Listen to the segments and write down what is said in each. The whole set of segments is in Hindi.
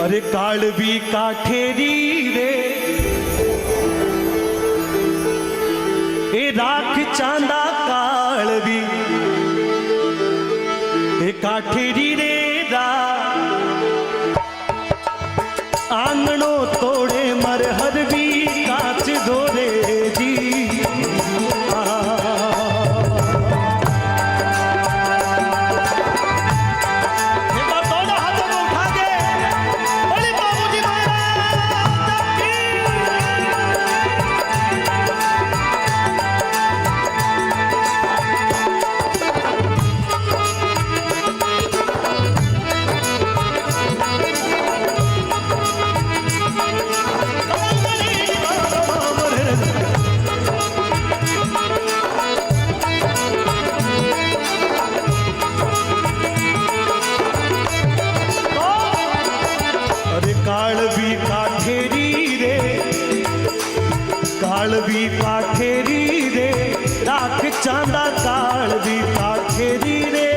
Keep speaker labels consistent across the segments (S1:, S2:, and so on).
S1: अरे कालवी काठेरी रे ए राख चांदा कालवी ए काठेरी रे रा आंगणो तोड़े मर हर भी काच धोरे जी कालवी काठेरी रे राख चांदा कालवी काठेरी रे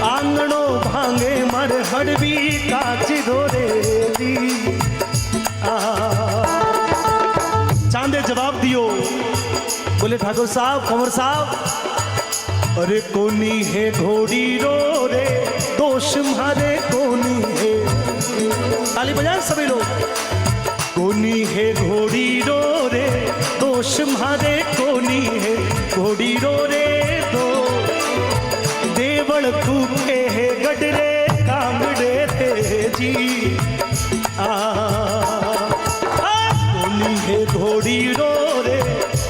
S1: आंगणो भांगे मर हड़वी काच धोरे दी चांदे जवाब दियो बोले ठाकुर साहब कंवर साहब अरे कोनी है घोड़ी रो रे दोष मारे कोनी है ताली बजाएं सभी लोग कोनी है घोड़ी रो रे दोष मारे कोनी है घोड़ी रो रे दो देवल तू के है गडरे कांगड़े थे जी कोनी है घोड़ी रो रे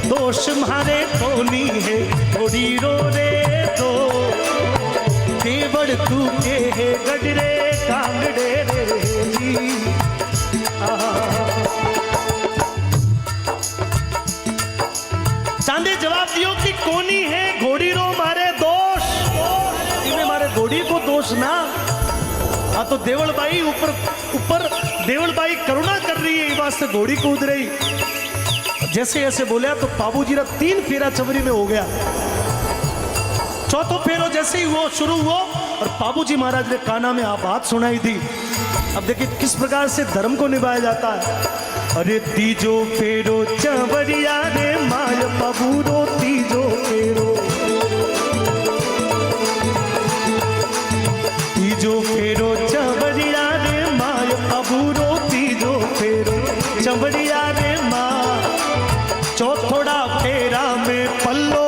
S1: दोष मारे कोनी है घोड़ी रो रे दो देवल तू के है गडरे कांगड़े रे जी चांदे जवाब दियो कि कोनी है घोड़ी रो मारे दोष इनमें मारे घोड़ी को दोष ना आ तो देवल बाई ऊपर ऊपर देवल बाई करुणा कर रही है वास्ते घोड़ी कूद रही जैसे ऐसे बोला तो बाबूजी रा 3 फेरा चवरी में हो गया चौथो फेरो जैसे ही वो शुरू हुआ और बाबूजी महाराज ने काना में आप बात सुनाई थी। अब देखिए किस प्रकार से धर्म को निभाया जाता है। अरे तीजो फेरो चवरिया रे माय बाबूरो तीजो फेरो तीजो फेरो चवरिया रे माय बाबूरो तीजो फेरो चवरिया रे माँ चौथोड़ा फेरा में पल्लो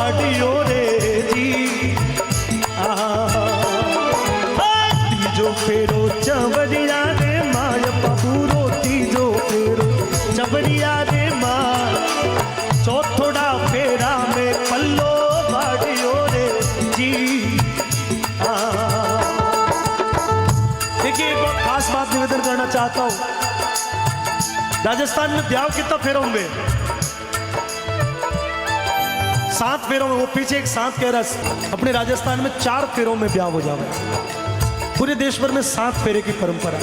S1: आडियो रे जी तीजो फेरो चवरिया रे माय बाबूरो तीजो फेरो चवरिया रे माँ चौथोड़ा फेरा में पल्लो बाडियो रे जी देखिए एक बहुत खास बात निवेदन करना चाहता हूँ। राजस्थान में ब्याह कितना फेरों में 7 फेरों में वो पीछे एक 7 कह रहा अपने राजस्थान में 4 फेरों में ब्याह हो जावे पूरे देश भर में 7 फेरे की परंपरा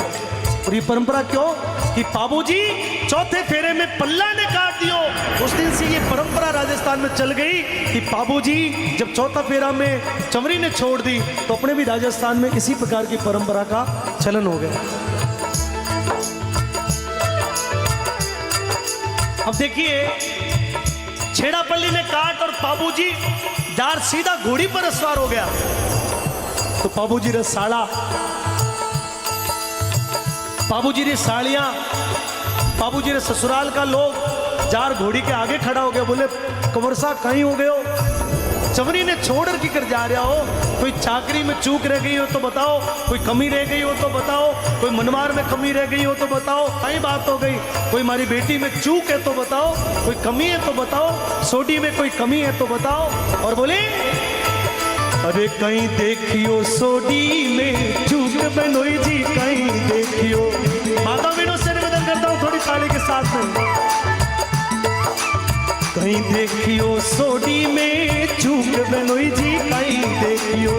S1: और ये परंपरा क्यों कि बाबूजी चौथे फेरे में पल्ला ने काट दियो उस दिन से ये परंपरा राजस्थान में चल गई कि बाबूजी जब चौथा फेरा में चमरी ने छोड़ दी तो अपने भी राजस्थान में इसी प्रकार की परंपरा का चलन हो गया। अब देखिए छेड़ापल्ली ने काट और बाबूजी दार सीधा घोड़ी पर सवार हो गया तो बाबूजी रे साड़ा बाबूजी रे साड़ियां बाबूजी रे ससुराल का लोग जार घोड़ी के आगे खड़ा हो गया बोले कंवर साहब कहीं हो गए हो चवरी ने छोड़ की कर जा रहा हो कोई चाकरी में चूक रह गई हो तो बताओ कोई कमी रह गई हो तो बताओ कोई मनमार में कमी रह गई हो तो बताओ कहीं बात हो गई कोई हमारी बेटी में चूक है तो बताओ कोई कमी है तो बताओ सोडी में कोई कमी है तो बताओ और बोले अरे कहीं देखियो सोडी में चूक बनोई जी कहीं देखियो माता बहनों से निवेदन करता हूँ थोड़ी ताली के साथ में कहीं देखियो सोडी में चूक बनोई जी कहीं देखियो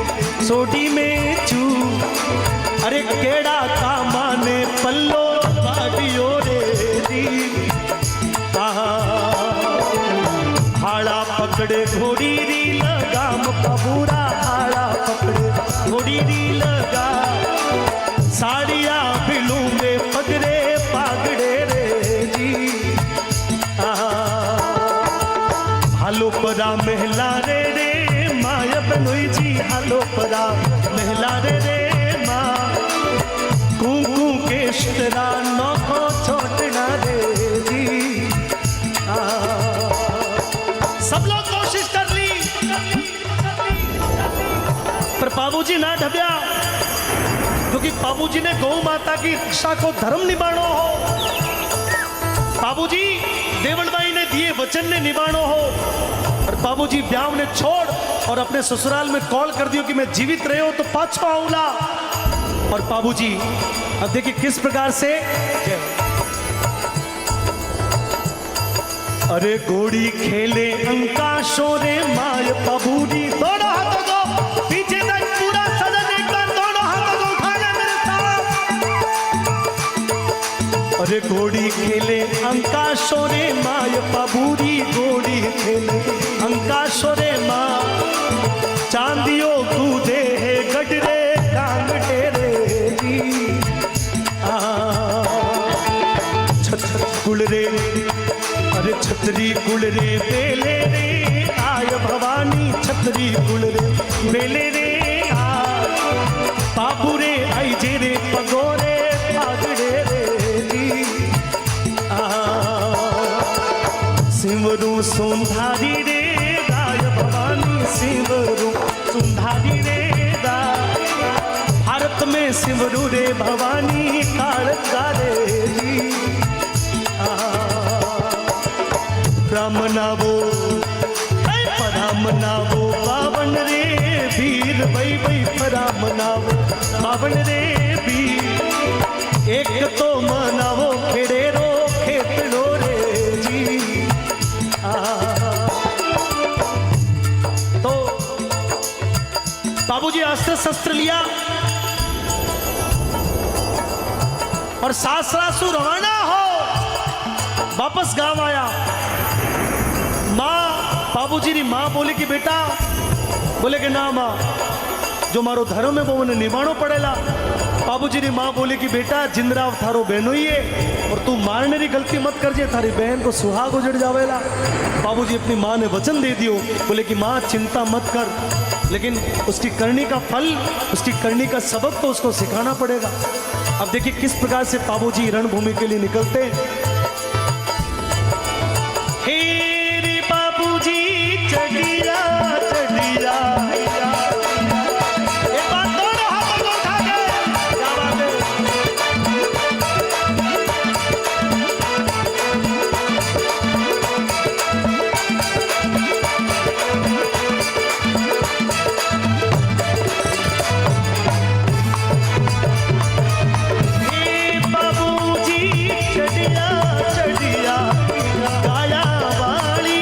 S1: सोडी में चूक अरे केड़ा का माने पल्लो बाडियो रे दी हाड़ा पकड़े घोड़ी री लगाम पबूरा हाड़ा पकड़े घोड़ी री लगा साड़ियां बिलूंगे पगड़े पागड़े रे जी। हालो परा महला रे रे माया बनोई जी, हालो परा महला रे रे माँ कुंकू के इश्तरा नौको छोटना रे जी। सब लोग कोशिश कर ली पर बाबूजी ना ढब्या, क्योंकि बाबूजी ने गौ माता की रक्षा को धर्म निभानो हो, बाबूजी देवलबाई ने दिए वचन ने निभानो हो। और बाबूजी ब्याह ने छोड़ और अपने ससुराल में कॉल कर दियो कि मैं जीवित रहे हो तो पाछो आऊला। और बाबूजी अब देखिए किस प्रकार से, अरे घोड़ी खेले अंका शोरे माय बाबूजी, दोनों हाथों को पीछे तक पूरा सदन एक बार दोनों हाथों को उठाना मेरे साथ। अरे घोड़ी खेले अंका शोरे माय बाबूजी, घोड़ी खेले अंका शोरे माँ चांदियो कूदे है गडरे टांग टेरे जी। छत गुड़ रे, अरे छतरी गुड़ रे बेले रे आय भवानी, छतरी गुड़ रे बेले रे आय बाबू रे आई जे रे पगोरे पागड़े रे जी। सिमरू सुंधारी रे गाय भवानी, सिमरू सुंधारी रे गाय भारत में सिमरू रे भवानी कालका रे जी। राम नावो पराम नावो पावन रे वीर भाई भाई पराम नावो पावन रे वीर, एक तो मनावो खेड़ेरो खेतड़ो रे जी। तो बाबूजी अस्त्र शस्त्र लिया और सासरासु रवाना हो वापस गांव आया। माँ बाबूजी री माँ बोले कि बेटा, बोले कि ना माँ जो मारो धर्म है वो मैंने निभानो पड़ेला। बाबूजी री माँ बोले कि बेटा जिंदराव थारो बहनो ही है और तू मारने री गलती मत कर जे, थारी बहन को सुहाग उजड़ जावेला। बाबूजी अपनी माँ ने वचन दे दियो, बोले कि माँ चिंता मत कर, लेकिन उसकी करनी का फल, उसकी करनी का सबक तो उसको सिखाना पड़ेगा। अब देखिए किस प्रकार से बाबूजी रणभूमि के लिए निकलते। चढ़िया चढ़िया एक बात दोनों हाथों को उठा के क्या बात है। हे बाबूजी चढ़िया चढ़िया गाया वाली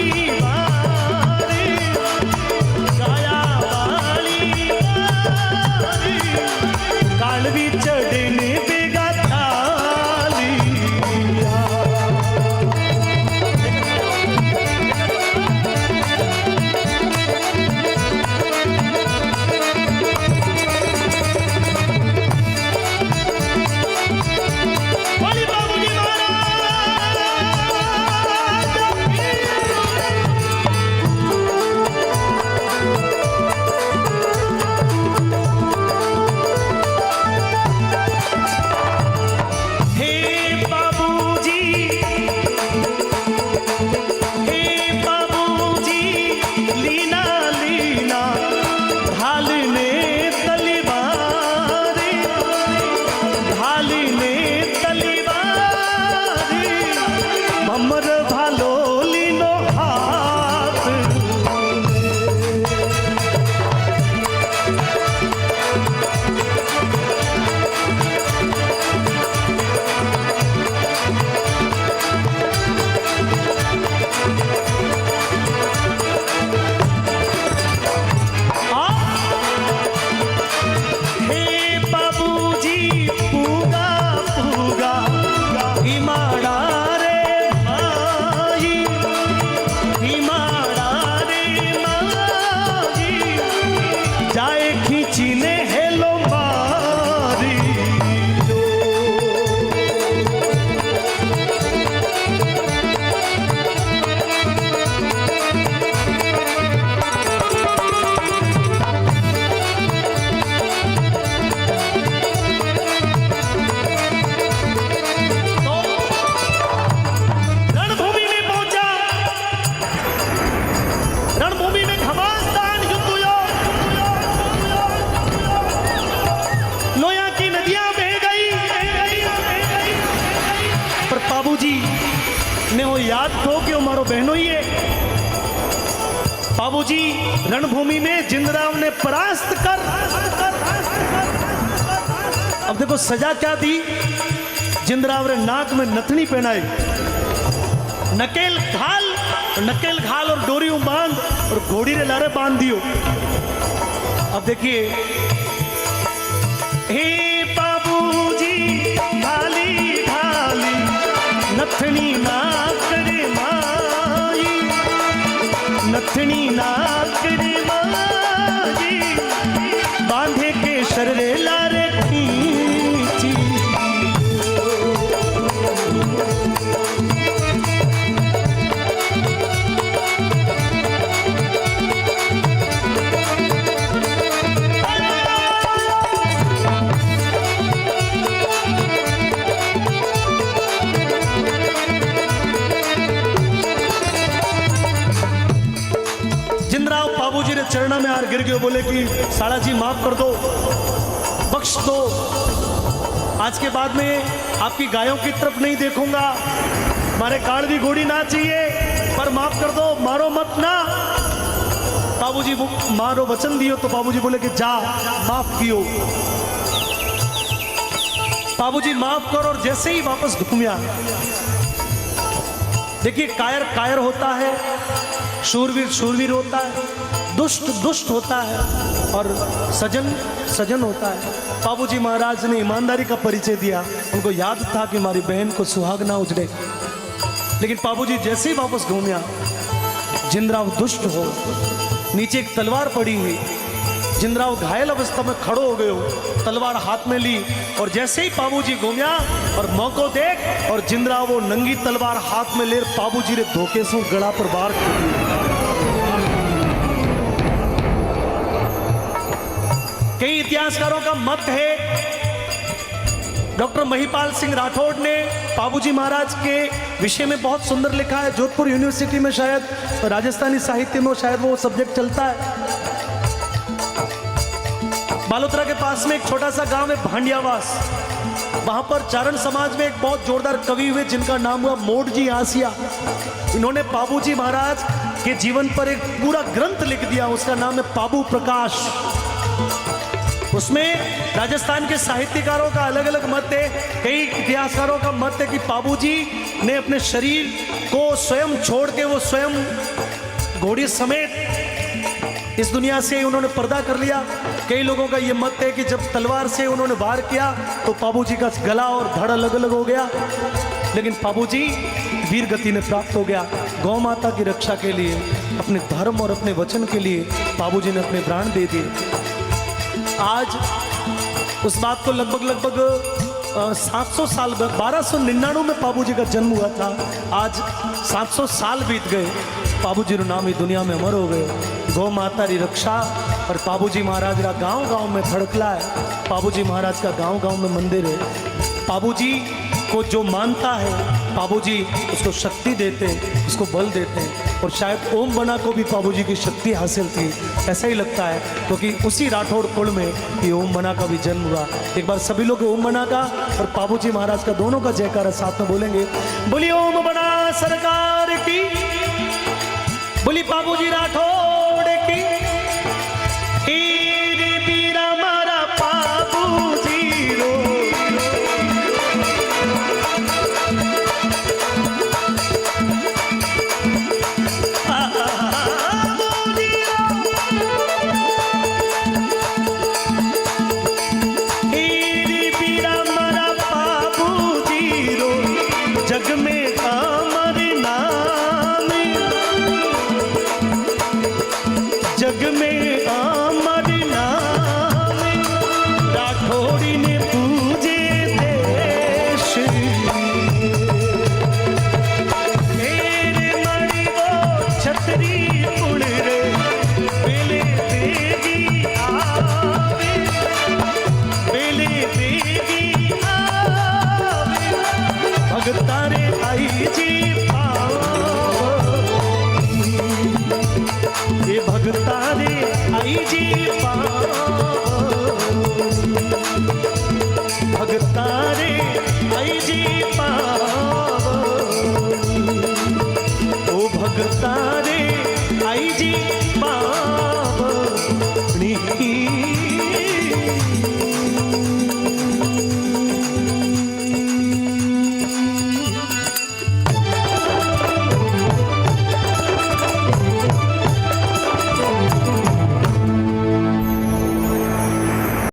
S1: कालवी चढ़ने बेगा थालिया। बोली बाबूजी महाराज। बाबूजी ने वो याद थो कि वो मारो बहनो ही है। बाबूजी रणभूमि में जिंदराव ने परास्त कर, अब देखो सजा क्या दी। जिंदराव रे नाक में नथनी पहनाई, नकेल घाल और डोरी बांध और घोड़ी रे लारे बांध दियो। अब देखिए, हे बाबूजी ढाली ढाली नथनी नाक रे माई, नथनी नाक रे माई, बांधे के शर रे लारे खींची। बाबूजी ने चरणों में हार गिर गए, बोले कि साला जी माफ कर दो, बख्श दो, आज के बाद में आपकी गायों की तरफ नहीं देखूंगा, मारे काड़वी घोड़ी ना चाहिए, पर माफ कर दो, मारो मत ना। बाबूजी मारो वचन दियो, तो बाबूजी बोले कि जा माफ कियो। बाबूजी माफ करो, और जैसे ही वापस घूमिया, देखिए कायर कायर होता है, शूरवीर शूरवीर होता है, दुष्ट दुष्ट होता है, और सजन सजन होता है। बाबूजी महाराज ने ईमानदारी का परिचय दिया। उनको याद था कि हमारी बहन को सुहाग ना उजड़े, लेकिन बाबूजी जैसे ही वापस घूमिया, जिंदराव दुष्ट हो, नीचे एक तलवार पड़ी हुई, जिंदराव घायल अवस्था में खड़ो हो गए हो, तलवार हाथ में ली, और जैसे ही बाबूजी घूमिया और मौको देख, और जिंदराव वो नंगी तलवार हाथ में ले बाबूजी रे धोखे से गला पर बार कर दी। कई इतिहासकारों का मत है, डॉक्टर महिपाल सिंह राठौड़ ने बाबूजी महाराज के विषय में बहुत सुंदर लिखा है। जोधपुर यूनिवर्सिटी में शायद राजस्थानी साहित्य में शायद वो सब्जेक्ट चलता है। बालोतरा के पास में एक छोटा सा गांव है भांडियावास, वहां पर चारण समाज में एक बहुत जोरदार कवि हुए जिनका नाम हुआ मोडजी आसिया। इन्होंने बाबूजी महाराज के जीवन पर एक पूरा ग्रंथ लिख दिया, उसका नाम है बाबू प्रकाश। उसमें राजस्थान के साहित्यकारों का अलग अलग मत है। कई इतिहासकारों का मत है कि बाबूजी ने अपने शरीर को स्वयं छोड़ के वो स्वयं घोड़ी समेत इस दुनिया से उन्होंने पर्दा कर लिया। कई लोगों का ये मत है कि जब तलवार से उन्होंने वार किया तो बाबूजी का गला और धड़ अलग अलग हो गया, लेकिन बाबूजी वीर गति ने प्राप्त हो गया। गौ माता की रक्षा के लिए, अपने धर्म और अपने वचन के लिए बाबूजी ने अपने प्राण दे दिए। आज उस बात को लगभग 700 साल, 1299 में बाबूजी का जन्म हुआ था। आज 700 साल बीत गए, बाबूजी रो नाम ही दुनिया में अमर हो गए। गौ माता री रक्षा और बाबूजी महाराज का गांव गांव में धड़कला है। बाबूजी महाराज का गांव गांव में मंदिर है। बाबूजी को जो मानता है, बाबूजी उसको शक्ति देते हैं, उसको बल देते हैं। और शायद ओम बना को भी बाबूजी की शक्ति हासिल थी, ऐसा ही लगता है, क्योंकि उसी राठौड़ कुल में ये ओम बना का भी जन्म हुआ। एक बार सभी लोग ओम बना का और बाबूजी महाराज का दोनों का जयकारा साथ में बोलेंगे। बोली ओम बना सरकार की, बोली बाबूजी राठौड़ की। बीरा मारा बाबूजी रो, जग में अमर नाम, जग में अमर नाम, राठौड़ी ने पूजे देश। मेरे मणि वो छतरी उड़ रे, बेले देगी आवे, बेले देगी आवे, भगतारे आई जी पाओ, ये भगतारे आई जी पाओ, भगतारे